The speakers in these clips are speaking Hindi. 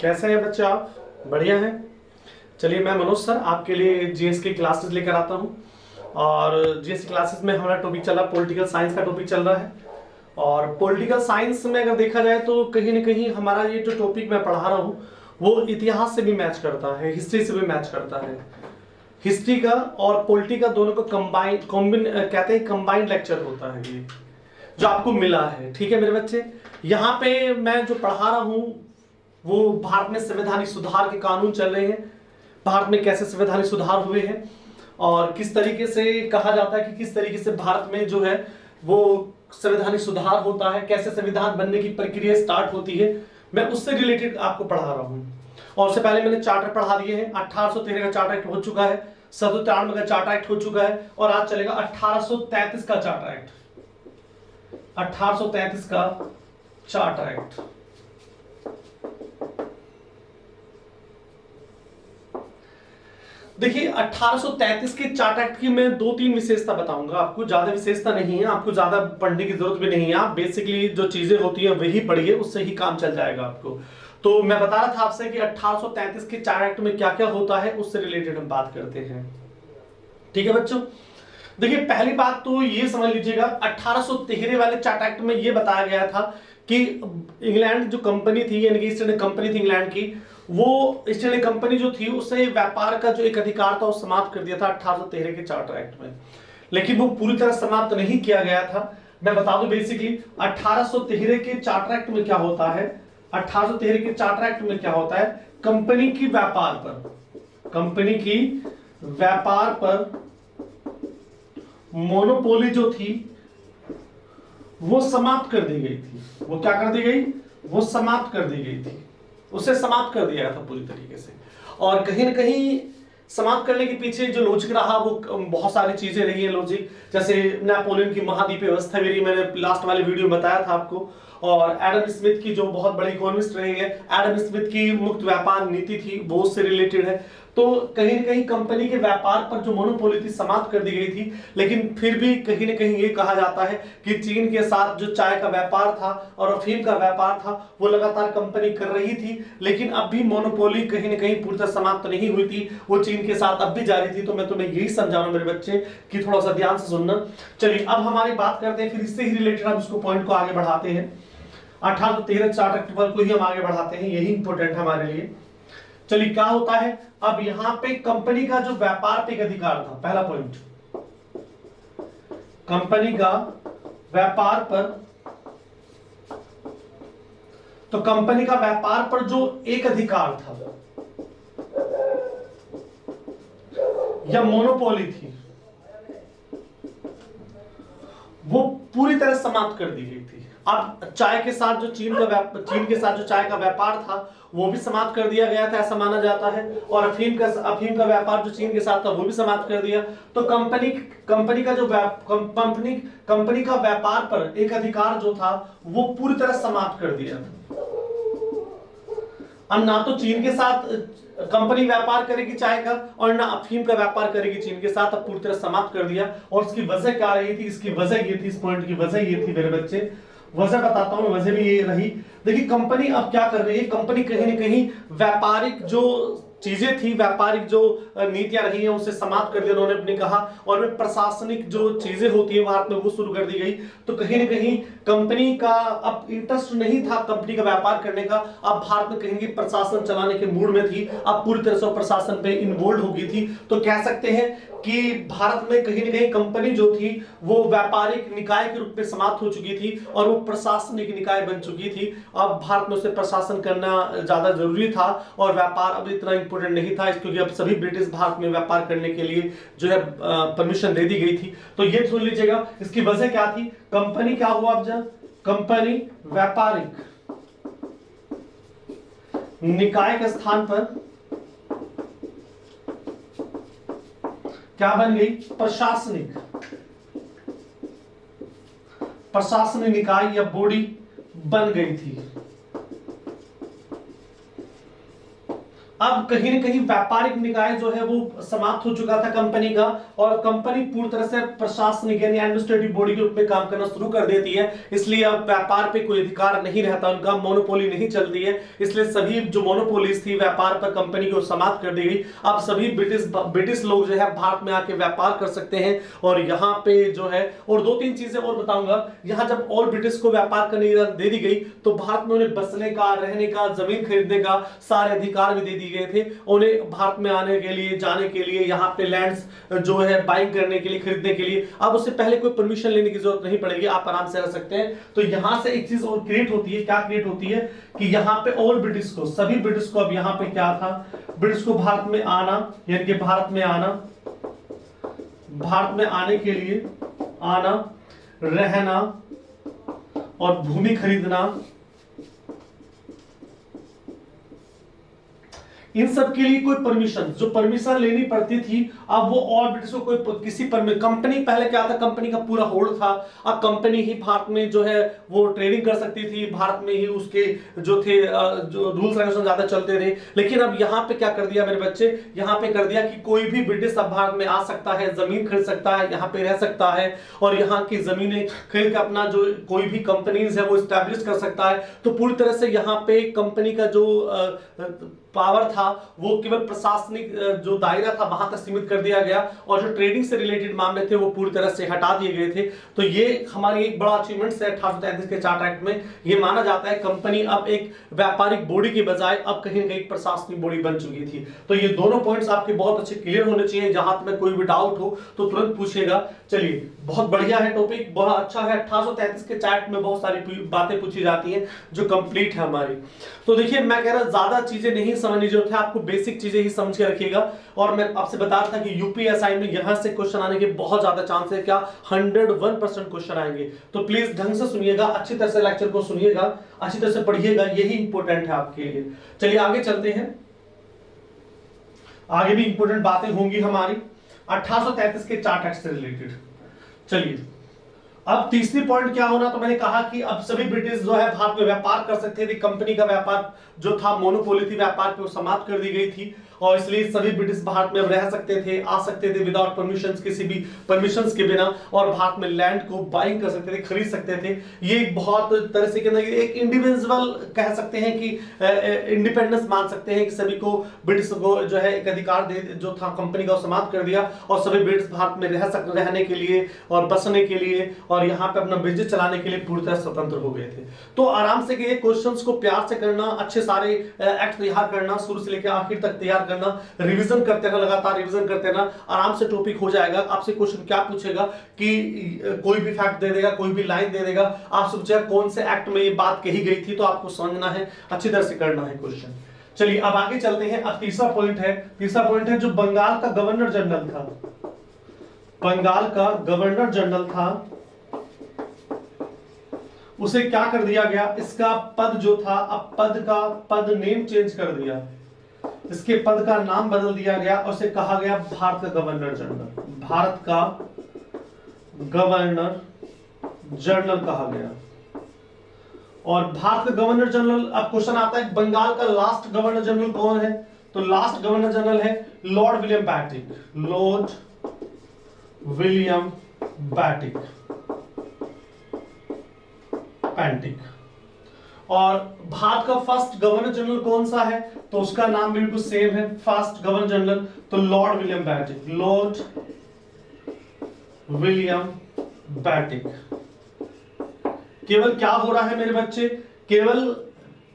कैसे हैं बच्चे आप? बढ़िया हैं। चलिए, मैं मनोज सर आपके लिए जीएस की क्लासेस लेकर आता हूं। और जीएस क्लासेस में हमारा टॉपिक चल रहा है, पॉलिटिकल साइंस का टॉपिक चल रहा है। और पॉलिटिकल साइंस में अगर देखा जाए तो कहीं ना कहीं हमारा ये जो टॉपिक मैं पढ़ा रहा हूँ वो इतिहास से भी मैच करता है, हिस्ट्री से भी मैच करता है। हिस्ट्री का और पॉलिटी का दोनों को कॉम्बिन कहते हैं, कंबाइंड लेक्चर होता है ये जो आपको मिला है। ठीक है मेरे बच्चे, यहाँ पे मैं जो पढ़ा रहा हूँ वो भारत में संवैधानिक सुधार के कानून चल रहे हैं। भारत में कैसे संवैधानिक सुधार हुए हैं और किस तरीके से कहा जाता है कि किस तरीके से भारत में जो है वो संवैधानिक सुधार होता है, कैसे संविधान बनने की प्रक्रिया स्टार्ट होती है, मैं उससे रिलेटेड आपको पढ़ा रहा हूँ। और उससे पहले मैंने चार्टर पढ़ा दिए हैं। 1813 का चार्टर एक्ट हो चुका है, 1793 का चार्टर एक्ट हो चुका है और आज चलेगा 1833 का चार्टर एक्ट। 1833 का चार्टर एक्ट। देखिए, 1833 के चार्टर एक्ट की मैं 2-3 विशेषता बताऊंगा आपको। ज्यादा विशेषता नहीं है, आपको ज्यादा पढ़ने की जरूरत भी नहीं है। आप बेसिकली जो चीजें होती हैं वही पढ़िए, उससे ही काम चल जाएगा आपको। तो मैं बता रहा था आपसे कि 1833 के चार्टर एक्ट में क्या क्या होता है, उससे रिलेटेड हम बात करते हैं। ठीक है बच्चों, देखिए पहली बात तो ये समझ लीजिएगा, 1813 वाले चार्टर एक्ट में ये बताया गया था कि इंग्लैंड जो कंपनी थी, यानी कि ईस्ट इंडिया कंपनी थी इंग्लैंड की, वो ईस्ट इंडिया कंपनी जो थी उससे व्यापार का जो एक अधिकार था वो समाप्त कर दिया था 1813 के चार्टर एक्ट में। लेकिन वो पूरी तरह समाप्त नहीं किया गया था। मैं बता दूं बेसिकली 1813 के चार्टर एक्ट में क्या होता है। 1813 के चार्टर एक्ट में क्या होता है, कंपनी की व्यापार पर मोनोपोली जो थी वो समाप्त कर दी गई थी। वो क्या कर दी गई, वो समाप्त कर दी गई थी। उसे समाप्त कर दिया था पूरी तरीके से। और कहीं ना कहीं समाप्त करने के पीछे जो लॉजिक रहा वो बहुत सारी चीजें रही है लॉजिक। जैसे नेपोलियन की महाद्वीपीय व्यवस्था भी रही, मैंने लास्ट वाले वीडियो में बताया था आपको। और एडम स्मिथ की जो बहुत बड़ी इकोनॉमिस्ट रही है, एडम स्मिथ की मुक्त व्यापार नीति थी, वो उससे रिलेटेड है। तो कहीं ना कहीं कंपनी के व्यापार पर जो मोनोपोली थी समाप्त कर दी गई थी। लेकिन फिर भी कहीं ना कहीं ये कहा जाता है कि चीन के साथ जो चाय का व्यापार था और अफीम का व्यापार था वो लगातार कंपनी कर रही थी। लेकिन अब भी मोनोपोली कहीं ना कहीं पूरी तरह समाप्त नहीं हुई थी, वो चीन के साथ अब भी जारी थी। तो मैं तुम्हें यही समझा रहा हूं मेरे बच्चे कि थोड़ा सा ध्यान से सुनना। चलिए अब हमारी बात करते हैं, फिर इससे ही रिलेटेड हम इसको पॉइंट को आगे बढ़ाते हैं। 1813 चार्टर एक्ट को ही हम आगे बढ़ाते हैं, यही इंपॉर्टेंट है हमारे लिए। चलिए क्या होता है, अब यहां पे कंपनी का जो व्यापार पे एक अधिकार था, पहला पॉइंट, कंपनी का व्यापार पर, तो कंपनी का व्यापार पर जो एक अधिकार था या मोनोपोली थी वो पूरी तरह समाप्त कर दी गई थी। अब चाय के साथ जो चीन के साथ जो चाय का व्यापार था वो भी समाप्त कर दिया गया था, ऐसा माना जाता है। और अफीम का व्यापार जो चीन के साथ था वो भी समाप्त कर दिया। तो कंपनी का जो कंपनी का व्यापार पर एक अधिकार जो था वो पूरी तरह समाप्त कर दिया। अब ना तो चीन के साथ कंपनी व्यापार करेगी चाय का और ना अफीम का व्यापार करेगी चीन के साथ, अब पूरी तरह समाप्त कर दिया। और इसकी वजह क्या रही थी, इसकी वजह ये थी, इस पॉइंट की वजह ये थी मेरे बच्चे, वजह बताता हूं, वजह भी ये रही। देखिए कंपनी अब क्या कर रही है, कंपनी कहीं ना कहीं व्यापारिक जो चीजें थी, व्यापारिक जो नीतियां रही हैं उसे समाप्त कर दिया उन्होंने अपने कहा। और वे प्रशासनिक जो चीजें होती है भारत में वो शुरू कर दी गई। तो कहीं ना कहीं कंपनी का अब इंटरेस्ट नहीं था कंपनी का व्यापार करने का, अब भारत में कहीं प्रशासन चलाने के मूड में थी, अब पूरी तरह से प्रशासन पे इन्वॉल्व हो गई थी। तो कह सकते हैं कि भारत में कहीं ना कहीं कंपनी जो थी वो व्यापारिक निकाय के रूप में समाप्त हो चुकी थी और वो प्रशासनिक निकाय बन चुकी थी। अब भारत में उसे प्रशासन करना ज्यादा जरूरी था और व्यापार अब इतना इंपॉर्टेंट नहीं था, क्योंकि अब सभी ब्रिटिश भारत में व्यापार करने के लिए जो है परमिशन दे दी गई थी। तो ये सुन लीजिएगा इसकी वजह क्या थी। कंपनी क्या हुआ, अब जब कंपनी व्यापारिक निकाय के स्थान पर क्या बन गई, प्रशासनिक निकाय या बॉडी बन गई थी। अब कहीं ना कहीं व्यापारिक निकाय जो है वो समाप्त हो चुका था कंपनी का, और कंपनी पूरी तरह से प्रशासनिक यानी एडमिनिस्ट्रेटिव बॉडी के रूप में काम करना शुरू कर देती है। इसलिए अब व्यापार पे कोई अधिकार नहीं रहता, उनका मोनोपोली नहीं चलती है। इसलिए सभी जो मोनोपोलीज थी व्यापार पर कंपनी को समाप्त कर दी गई। अब सभी ब्रिटिश लोग जो है भारत में आके व्यापार कर सकते हैं। और यहाँ पे जो है, और दो तीन चीजें और बताऊंगा, यहाँ जब ऑल ब्रिटिश को व्यापार करने की दे दी गई तो भारत में उन्हें बसने का, रहने का, जमीन खरीदने का सारे अधिकार भी दे दिए गए थे। उन्हें भारत में आने के लिए, जाने के लिए, यहाँ पे लैंड्स जो है बाइंग करने के लिए, खरीदने के लिए अब उससे पहले कोई परमिशन लेने की जरूरत नहीं पड़ेगी, आप आराम से रह सकते हैं। तो यहां से एक चीज और क्रिएट होती है, क्या क्रिएट होती है कि यहाँ पे ऑल ब्रिटिश को, सभी ब्रिटिश को अब यहाँ पे क्या था, ब्रिटिश को भारत में आना, यानी कि भारत में आने के लिए, आना, रहना और भूमि खरीदना, इन सब के लिए कोई परमिशन, जो परमिशन लेनी पड़ती थी, अब वो और ब्रिटिश को कोई किसी कंपनी, पहले क्या था, कंपनी का पूरा होल्ड था। अब कंपनी ही भारत में जो है वो ट्रेडिंग कर सकती थी, भारत में ही उसके जो थे जो रूल्स रेगुलेशन ज्यादा चलते थे। लेकिन अब यहाँ पे क्या कर दिया मेरे बच्चे, यहाँ पे कर दिया कि कोई भी ब्रिटिश अब भारत में आ सकता है, जमीन खरीद सकता है, यहाँ पे रह सकता है, और यहाँ की जमीनें खरीद कर अपना जो कोई भी कंपनीज है वो स्टैब्लिश कर सकता है। तो पूरी तरह से यहाँ पे कंपनी का जो पावर था वो केवल प्रशासनिक जो दायरा था वहां तक सीमित कर दिया गया, और जो ट्रेडिंग से रिलेटेड मामले थे वो पूरी तरह से हटा दिए गए थे। तो ये हमारी एक बड़ा अचीवमेंट है 1833 के चार्टर एक्ट में। ये माना जाता है कंपनी अब एक व्यापारिक बॉडी के बजाय अब कहीं ना कहीं प्रशासनिक बॉडी बन चुकी थी। तो ये दोनों पॉइंट्स आपके बहुत अच्छे क्लियर होने चाहिए, जहां में कोई भी डाउट हो तो तुरंत पूछेगा। चलिए, बहुत बढ़िया है टॉपिक, बहुत अच्छा है। 1833 के चार्ट में बहुत सारी बातें पूछी जाती हैं जो कंप्लीट है हमारी। तो देखिए, मैं कह रहा ज्यादा चीजें नहीं समझने की जरूरत है, आपको बेसिक चीजें ही समझ के रखिएगा। और मैं आपसे बता रहा था कि यूपीएसआई में यहां से क्वेश्चन आने के बहुत ज्यादा चांस है, क्या 101% क्वेश्चन आएंगे। तो प्लीज ढंग से सुनिएगा, अच्छी तरह से लेक्चर को सुनिएगा, अच्छी तरह से पढ़िएगा, यही इंपॉर्टेंट है आपके लिए। चलिए आगे चलते हैं, आगे भी इंपॉर्टेंट बातें होंगी हमारी 1833 के चार्ट एक्ट से रिलेटेड। चलिए, अब तीसरी पॉइंट क्या होना, तो मैंने कहा कि अब सभी ब्रिटिश जो है भारत में व्यापार कर सकते थे। कंपनी का व्यापार जो था, मोनोपोली थी व्यापार पे, वो समाप्त कर दी गई थी, और इसलिए सभी ब्रिटिश भारत में अब रह सकते थे, आ सकते थे विदाउट परमिशन, किसी भी परमिशन के बिना, और भारत में लैंड को बाइंग कर सकते थे, खरीद सकते थे। ये एक बहुत तरह से एक इंडिविजुअल कह सकते हैं कि इंडिपेंडेंस मान सकते हैं कि सभी को, ब्रिटिश को जो है एक अधिकार दे, जो था कंपनी का, समाप्त कर दिया, और सभी ब्रिटिश भारत में रहने के लिए और बसने के लिए और यहाँ पे अपना बिजनेस चलाने के लिए पूरी तरह स्वतंत्र हो गए थे। तो आराम से ये क्वेश्चंस को प्यार से करना, अच्छे सारे एक्ट तैयार करना, शुरू से लेकर आखिर तक तैयार करना, रिवीजन करते रहना, लगातार रिवीजन करते रहना, आराम से टॉपिक हो जाएगा। आपसे क्वेश्चन क्या पूछेगा कि कोई भी फैक्ट दे देगा, कोई भी लाइन दे देगा, आपसे पूछेगा कौन से एक्ट में ये बात कही गई थी, तो आपको समझना है, अच्छी तरह से करना है क्वेश्चन। चलिए अब आगे चलते हैं। अब तीसरा पॉइंट है जो बंगाल का गवर्नर जनरल था, बंगाल का गवर्नर जनरल था, उसे क्या कर दिया गया, इसका पद जो था, अब पद नेम चेंज कर दिया, इसके पद का नाम बदल दिया गया, और उसे कहा गया भारत का गवर्नर जनरल, भारत का गवर्नर जनरल कहा गया। और भारत का गवर्नर जनरल, अब क्वेश्चन आता है बंगाल का लास्ट गवर्नर जनरल कौन है, तो लास्ट गवर्नर जनरल है लॉर्ड विलियम बैटिक, लॉर्ड विलियम बैटिक पैंटिक। और भारत का फर्स्ट गवर्नर जनरल कौन सा है, तो उसका नाम बिल्कुल सेम है, फर्स्ट गवर्नर जनरल, तो लॉर्ड विलियम बैटिक, लॉर्ड विलियम बैटिक। केवल क्या हो रहा है मेरे बच्चे, केवल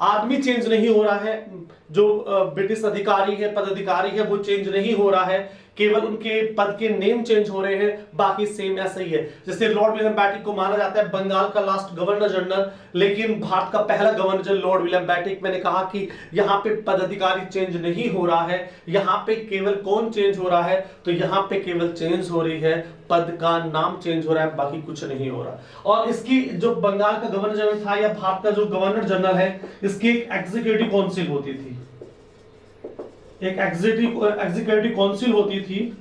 आदमी चेंज नहीं हो रहा है, जो ब्रिटिश अधिकारी है, पदाधिकारी है, वो चेंज नहीं हो रहा है, केवल उनके पद के नेम चेंज हो रहे हैं, बाकी सेम ऐसा ही है। जैसे लॉर्ड विलियम बैटिक को माना जाता है बंगाल का लास्ट गवर्नर जनरल, लेकिन भारत का पहला गवर्नर जनरल लॉर्ड विलियम बैटिक। मैंने कहा कि यहाँ पे पदाधिकारी चेंज नहीं हो रहा है, यहाँ पे केवल कौन चेंज हो रहा है, तो यहाँ पे केवल चेंज हो रही है, पद का नाम चेंज हो रहा है, बाकी कुछ नहीं हो रहा। और इसकी जो बंगाल का गवर्नर जनरल था या भारत का जो गवर्नर जनरल है, इसकी एक एग्जीक्यूटिव काउंसिल होती थी, एक एग्जीक्यूटिव काउंसिल होती थी,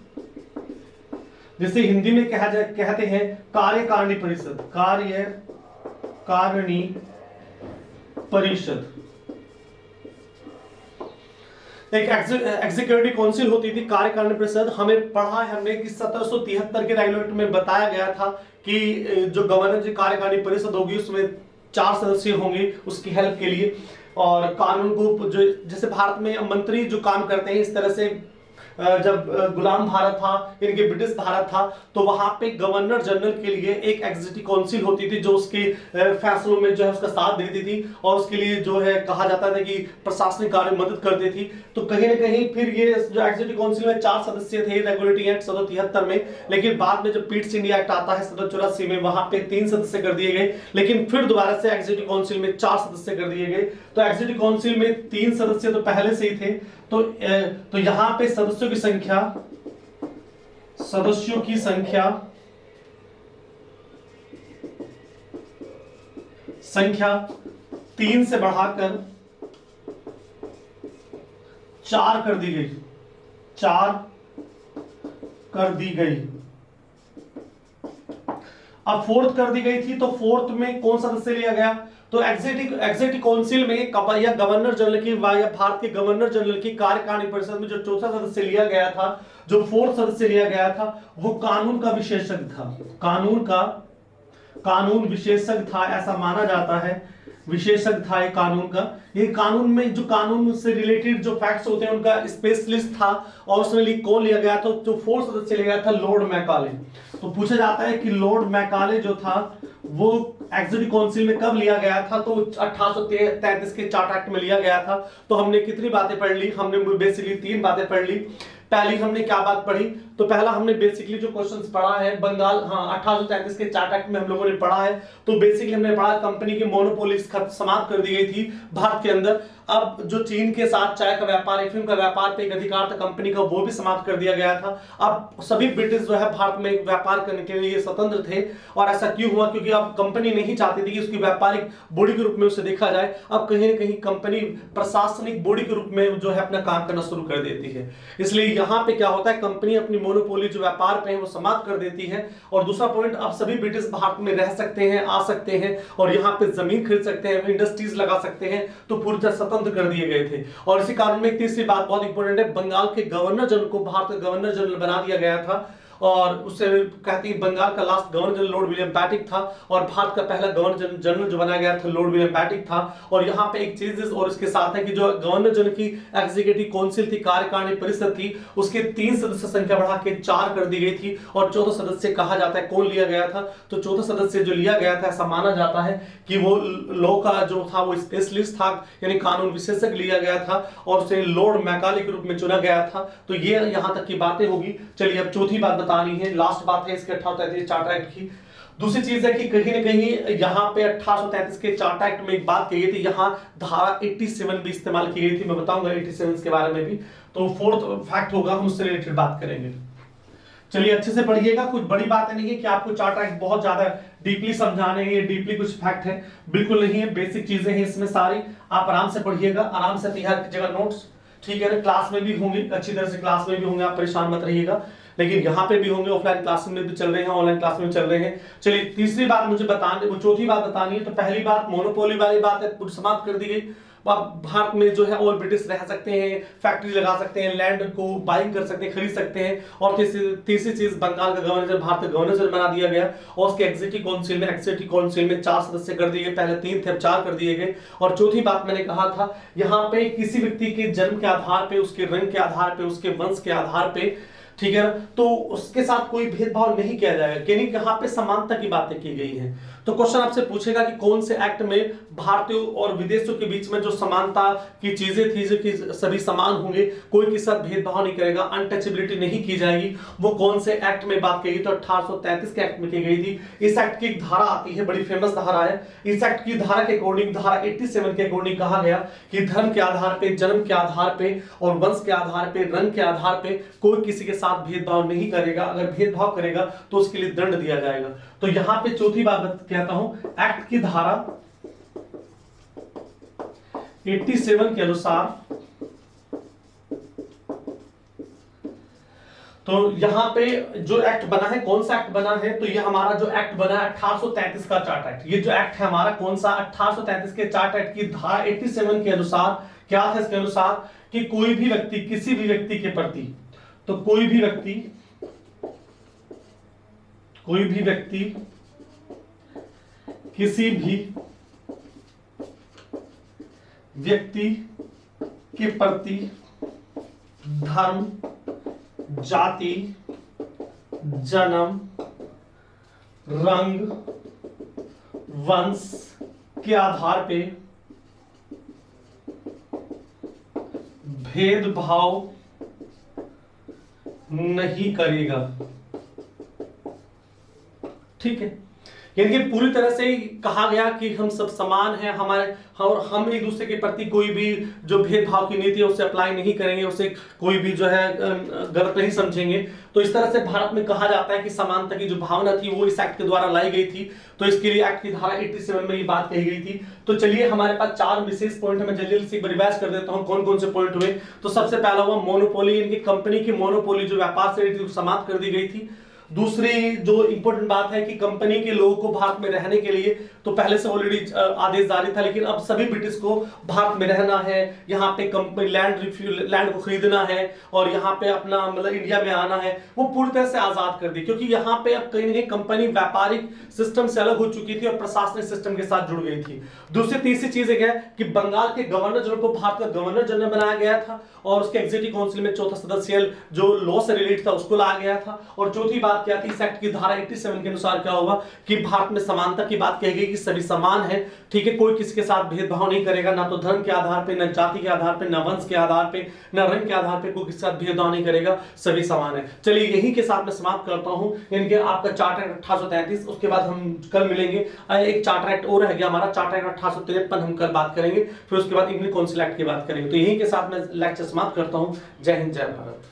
जिसे हिंदी में कहते हैं कार्यकारिणी परिषद, कार्यकारिणी परिषद। एक एग्जीक्यूटिव काउंसिल होती थी, कार्यकारिणी परिषद। हमें पढ़ा है हमने कि 1773 के रेगुलेट में बताया गया था कि जो गवर्नर जी कार्यकारिणी परिषद होगी उसमें 4 सदस्य होंगे उसकी हेल्प के लिए। और कानून को जो जैसे भारत में मंत्री जो काम करते हैं, इस तरह से जब गुलाम भारत था, इनके ब्रिटिश भारत था, तो वहां पे गवर्नर जनरल के लिए एक एग्जीक्यूटिव काउंसिल होती थी जो उसके फैसलों में जो है उसका साथ देती थी और उसके लिए जो है कहा जाता था कि प्रशासनिक कार्य में मदद करती थी। तो कहीं ना कहीं फिर ये जो एग्जीक्यूटिव काउंसिल में 4 सदस्य थे रेगुलेटिंग एक्ट 1773 में, लेकिन बाद में जब पीट्स इंडिया एक्ट आता है 1784 में, वहां पे 3 सदस्य कर दिए गए, लेकिन फिर दोबारा से एग्जीक्यूटिव काउंसिल में 4 सदस्य कर दिए गए। तो एग्जीक्यूटिव काउंसिल में 3 सदस्य तो पहले से ही थे। तो यहां पे सदस्यों की संख्या 3 से बढ़ाकर 4 कर दी गई। 4 कर दी गई। अब 4th कर दी गई थी, तो 4th में कौन सा सदस्य लिया गया? तो एग्जीक्यूटिव काउंसिल में या गवर्नर जनरल की या भारत के गवर्नर जनरल की कार्यकारिणी परिषद में जो चौथा सदस्य लिया गया था, जो 4th सदस्य लिया गया था, वो कानून का विशेषज्ञ था। कानून विशेषज्ञ था, ऐसा माना जाता है। विशेषज्ञ था ये कानून का। ये कानून में जो कानून से रिलेटेड जो फैक्ट्स होते हैं उनका स्पेशलिस्ट था। और उसमें लिए कौन लिया गया था? जो 4th सदस्य लिया गया था, लॉर्ड मैकाले। तो पूछा जाता है कि लॉर्ड मैकाले जो था वो एग्जीक्यूटिव काउंसिल में कब लिया गया था? तो 1833 के चार्टर एक्ट में लिया गया था। तो हमने कितनी बातें पढ़ ली? हमने बेसिकली 3 बातें पढ़ ली। पहली हमने क्या बात पढ़ी? तो पहला हमने बेसिकली जो क्वेश्चंस पढ़ा है बंगाल, 1833 के चार्टर एक्ट में हम लोगों ने पढ़ा है। तो बेसिकली हमने पढ़ा कंपनी की मोनोपोली समाप्त कर दी गई थी भारत के अंदर। अब जो चीन के साथ चाय का व्यापार, अफीम का व्यापार पे एक अधिकार था कंपनी का, वो भी समाप्त कर दिया गया था। अब सभी ब्रिटिश जो है भारत में व्यापार करने के लिए स्वतंत्र थे। और ऐसा क्यों हुआ? क्योंकि अब कंपनी नहीं चाहती थी कि उसकी व्यापारिक बॉडी के रूप में उसे देखा जाए। अब कहीं ना कहीं कंपनी प्रशासनिक बॉडी के रूप में जो है अपना काम करना शुरू कर देती है। इसलिए यहाँ पे क्या होता है, कंपनी अपनी मोनोपोली जो व्यापार पे है वो समाप्त कर देती है। और दूसरा पॉइंट, अब सभी ब्रिटिश भारत में रह सकते हैं, आ सकते हैं और यहाँ पे जमीन खरीद सकते हैं, इंडस्ट्रीज लगा सकते हैं। तो पूरी तरह स्वतंत्र कर दिए गए थे। और इसी कारण में एक तीसरी बात बहुत इंपॉर्टेंट है, बंगाल के गवर्नर जनरल को भारत का गवर्नर जनरल बना दिया गया था। और उससे कहती है बंगाल का last governor general lord William पैटिक था और भारत का पहला गवर्नर जनरल जो बनाया गया था लॉर्ड विलियम पैटिक था। और यहाँ पे एक चीज और इसके साथ है कि जो गवर्नर जनरल की एग्जीक्यूटिव काउंसिल थी, कार्यकारिणी परिषद थी, उसके 3 सदस्य संख्या बढ़ा के 4 कर दी गई थी। और 14 सदस्य कहा जाता है कौन लिया गया था? तो 14 सदस्य जो लिया गया था, ऐसा माना जाता है कि वो लॉ का जो था वो स्पेशलिस्ट था, यानी कानून विशेषज्ञ लिया गया था और उसे लॉर्ड मैकाले के रूप में चुना गया था। तो ये यहाँ तक की बातें होगी। चलिए अब चौथी बात बतानी है, लास्ट बात है इसके 1833 चार्टर एक्ट की। दूसरी चीज है कि कहीं ना कहीं यहाँ पे 1833 के चार्टर एक्ट में एक बात कही थी, यहाँ धारा 87 भी इस्तेमाल की गई थी। मैं बताऊंगा 87 के बारे में भी। तो 4th फैक्ट होगा, हम उससे रिलेटेड बात करेंगे। चलिए अच्छे से पढ़िएगा, कुछ बड़ी बात नहीं है कि आपको चार्टर एक्ट बहुत ज्यादा डीपली समझाने हैं, ये डीपली कुछ फैक्ट है, बिल्कुल नहीं है। बेसिक चीजें हैं इसमें सारी, आप आराम से पढ़िएगा, आराम से तैयार कीजिएगा नोट्स, ठीक है ना। क्लास में भी होंगे, अच्छी तरह से क्लास में भी होंगे, आप परेशान मत रहिएगा। लेकिन यहाँ पे भी होंगे, ऑफलाइन क्लास में भी चल रहे हैं, ऑनलाइन क्लास में भी चल रहे हैं। चलिए तीसरी बात मुझे बतानी, वो चौथी बात बतानी है। तो पहली बात मोनोपोली वाली बात है, पूरी समाप्त कर दी गई। भारत में जो है और ब्रिटिश रह सकते हैं, फैक्ट्री लगा सकते हैं, लैंड को बाइंग कर सकते हैं, खरीद सकते हैं। और तीसरी चीज, बंगाल का गवर्नर भारत का गवर्नर बना दिया गया। और उसके एग्जीक्यूटिव काउंसिल में 4 सदस्य कर दिए गए, पहले 3 थे अब 4 कर दिए गए। और चौथी बात मैंने कहा था, यहाँ पे किसी व्यक्ति के जन्म के आधार पे, उसके रंग के आधार पे, उसके वंश के आधार पे, ठीक है ना, तो उसके साथ कोई भेदभाव नहीं किया जाएगा, यानी यहाँ पे समानता की बातें की गई हैं। तो क्वेश्चन आपसे पूछेगा कि कौन से एक्ट में भारतीयों और विदेशियों के बीच में जो समानता की चीजें थी, जो कि सभी समान होंगे, कोई के साथ भेदभाव नहीं करेगा, अनटचेबिलिटी नहीं की जाएगी, वो कौन से एक्ट में बात की गई? तो 1833 के एक्ट में की गई थी। इस एक्ट की एक धारा आती है, बड़ी फेमस धारा है। इस एक्ट की धारा के अकॉर्डिंग, धारा 87 के अकॉर्डिंग कहा गया कि धर्म के आधार पे, जन्म के आधार पे और वंश के आधार पे, रंग के आधार पे कोई किसी के साथ भेदभाव नहीं करेगा। अगर भेदभाव करेगा तो उसके लिए दंड दिया जाएगा। तो यहां पे चौथी बात कहता हूं, एक्ट की धारा 87 के अनुसार, तो यहां पे जो एक्ट बना है, कौन सा एक्ट बना है? तो ये हमारा जो एक्ट बना है 1833 का चार्टर एक्ट। ये जो एक्ट है हमारा कौन सा? 1833 के चार्टर एक्ट की धारा 87 के अनुसार क्या था इसके अनुसार कि कोई भी व्यक्ति किसी भी व्यक्ति के प्रति, तो कोई भी व्यक्ति किसी भी व्यक्ति के प्रति धर्म, जाति, जन्म, रंग, वंश के आधार पे भेदभाव नहीं करेगा। ठीक है, यानी कि पूरी तरह से ही कहा गया कि हम सब समान हैं, और हम एक दूसरे के प्रति कोई भी जो भेदभाव की नीति है उसे अप्लाई नहीं करेंगे, उसे कोई भी जो है गलत नहीं समझेंगे। तो इस तरह से भारत में कहा जाता है कि समानता की जो भावना थी वो इस एक्ट के द्वारा लाई गई थी। तो इसके लिए एक्ट की धारा 87 में ये बात कही गई थी। तो चलिए हमारे पास 4 विशेष पॉइंट है, मैं जल्दी से रिवाइज कर देता हूं कौन कौन से पॉइंट हुए। तो सबसे पहला हुआ मोनोपोली, यानी कि कंपनी की मोनोपोली जो व्यापार से थी समाप्त कर दी गई थी। दूसरी जो इंपॉर्टेंट बात है कि कंपनी के लोगों को भारत में रहने के लिए तो पहले से ऑलरेडी आदेश जारी था, लेकिन अब सभी ब्रिटिश को भारत में रहना है, यहाँ पे कंपनी लैंड को खरीदना है और यहाँ पे अपना मतलब इंडिया में आना है, वो पूरी तरह से आजाद कर दी। क्योंकि यहाँ पे अब कहीं ना कहीं कंपनी व्यापारिक सिस्टम से अलग हो चुकी थी और प्रशासनिक सिस्टम के साथ जुड़ गई थी। दूसरी तीसरी चीज है कि बंगाल के गवर्नर जनरल को भारत का गवर्नर जनरल बनाया गया था और उसके एग्जीक्यूटिव काउंसिल में चौथा सदस्य जो लॉ से रिलेटेड था उसको लाया गया था। और चौथी बात क्या थी, इस एक्ट की धारा 87 के अनुसार क्या होगा कि भारत में समानता की बात कही गई कि सभी समान है। ठीक है, कोई किसी के साथ भेदभाव नहीं करेगा, ना तो धर्म के आधार पे, ना जाति के आधार पे, ना वंश के आधार पे, ना रंग के आधार पे, कोई किसी के साथ भेदभाव नहीं करेगा, सभी समान है। चलिए यही के साथ मैं समाप्त करता हूं, यानी कि आपका चार्टर एक्ट 1833। उसके बाद हम कल मिलेंगे, एक चार्टर एक्ट और रह गया हमारा, चार्टर एक्ट 1853 हम कल बात करेंगे, फिर उसके बाद इंग्लिश काउंसिल एक्ट की बात करेंगे। तो यही के साथ मैं लेक्चर समाप्त करता हूं। जय हिंद, जय भारत।